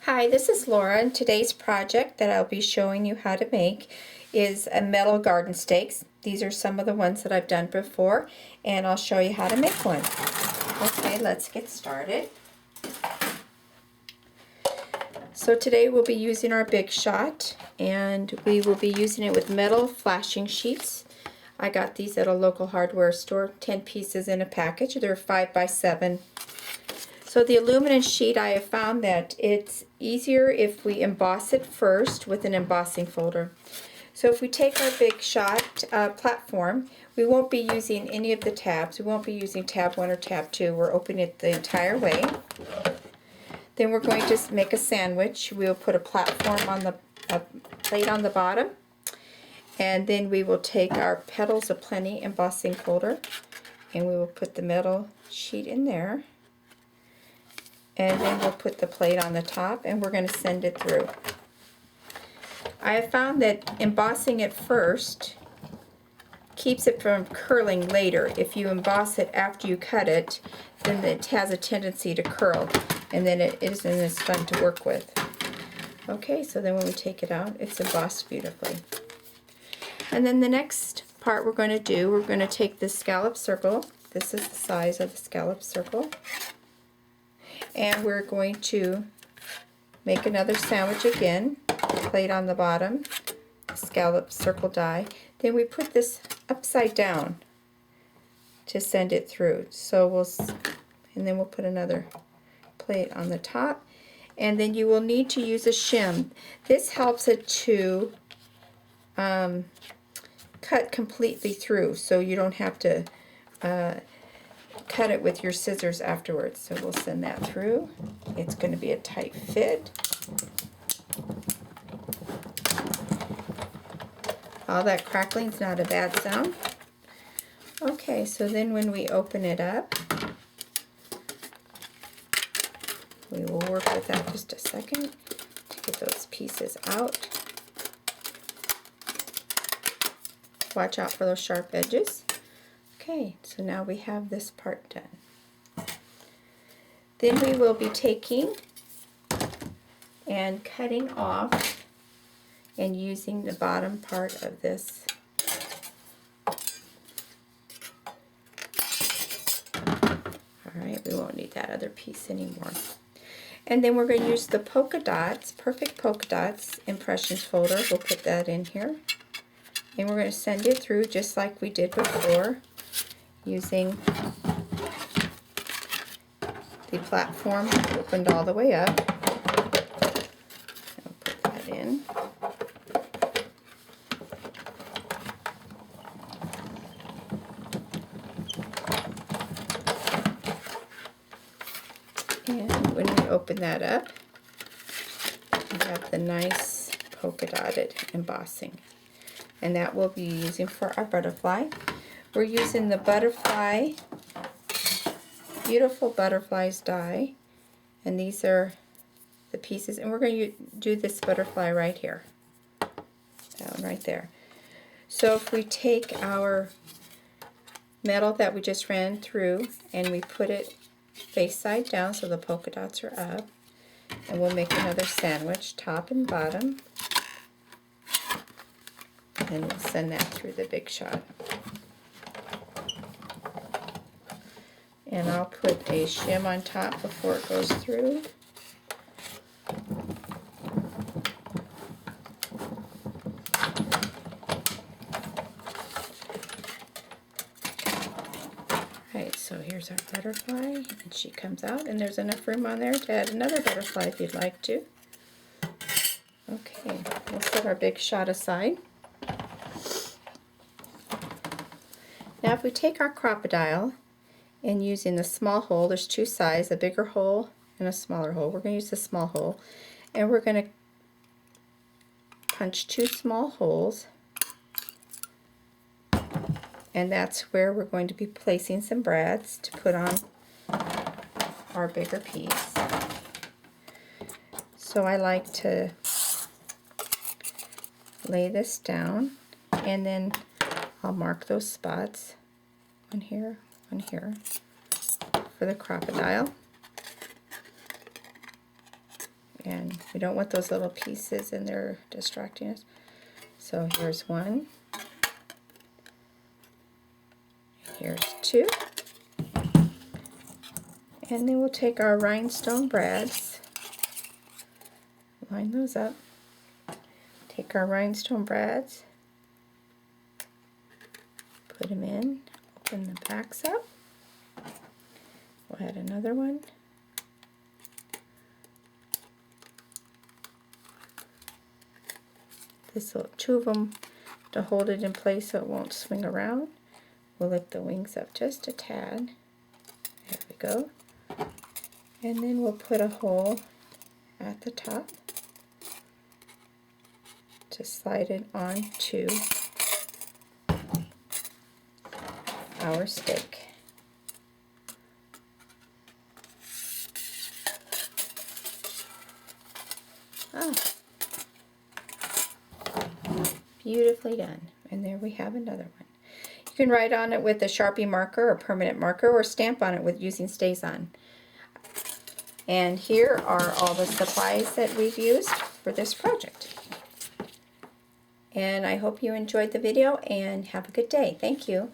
Hi, this is Laura, and today's project that I'll be showing you how to make is a metal garden stakes. These are some of the ones that I've done before, and I'll show you how to make one. Okay, let's get started. So today we'll be using our Big Shot, and we will be using it with metal flashing sheets. I got these at a local hardware store, 10 pieces in a package. They're 5 by 7. So the aluminum sheet, I have found that it's easier if we emboss it first with an embossing folder. So if we take our Big Shot platform, we won't be using any of the tabs. We won't be using tab 1 or tab 2. We're opening it the entire way. Then we're going to make a sandwich. We'll put a platform on the plate on the bottom. And then we will take our Petals of Plenty embossing folder, and we will put the metal sheet in there. And then we'll put the plate on the top, and we're going to send it through. I have found that embossing it first keeps it from curling later. If you emboss it after you cut it, then it has a tendency to curl, and then it isn't as fun to work with. Okay, so then when we take it out, it's embossed beautifully. And then the next part we're going to do, we're going to take this scallop circle. This is the size of the scallop circle. And we're going to make another sandwich again, plate on the bottom, scallop circle die. Then we put this upside down to send it through. So and then we'll put another plate on the top. And then you will need to use a shim. This helps it to cut completely through, so you don't have to cut it with your scissors afterwards. So we'll send that through. It's going to be a tight fit. All that crackling's not a bad sound. Okay, so then when we open it up, we will work with that just a second to get those pieces out. Watch out for those sharp edges. Okay, so now we have this part done. Then we will be taking and cutting off and using the bottom part of this. Alright, we won't need that other piece anymore. And then we're going to use the polka dots, Perfect Polka Dots impressions folder. We'll put that in here. And we're going to send it through just like we did before, using the platform opened all the way up. I'll put that in. And when we open that up, we have the nice polka dotted embossing. And that we'll be using for our butterfly. We're using the butterfly, Beautiful Butterflies die, and these are the pieces, and we're going to do this butterfly right here, that one right there. So if we take our metal that we just ran through and we put it face side down so the polka dots are up, and we'll make another sandwich, top and bottom. And we'll send that through the Big Shot. And I'll put a shim on top before it goes through. Alright, so here's our butterfly, and she comes out, and there's enough room on there to add another butterfly if you'd like to. Okay, we'll set our Big Shot aside. Now if we take our crocodile and using the small hole, there's two sizes, a bigger hole and a smaller hole. We're going to use the small hole, and we're going to punch two small holes, and that's where we're going to be placing some brads to put on our bigger piece. So I like to lay this down, and then I'll mark those spots, one here, for the crocodile. And we don't want those little pieces in there distracting us. So here's one. Here's two. And then we'll take our rhinestone brads, line those up, take our rhinestone brads, put them in, open the backs up, we'll add another one, this will, two of them to hold it in place so it won't swing around. We'll lift the wings up just a tad, there we go. And then we'll put a hole at the top to slide it onto our stake. Ah, beautifully done. And there we have another one. You can write on it with a Sharpie marker or permanent marker, or stamp on it with using StazOn. And here are all the supplies that we've used for this project. And I hope you enjoyed the video and have a good day. Thank you.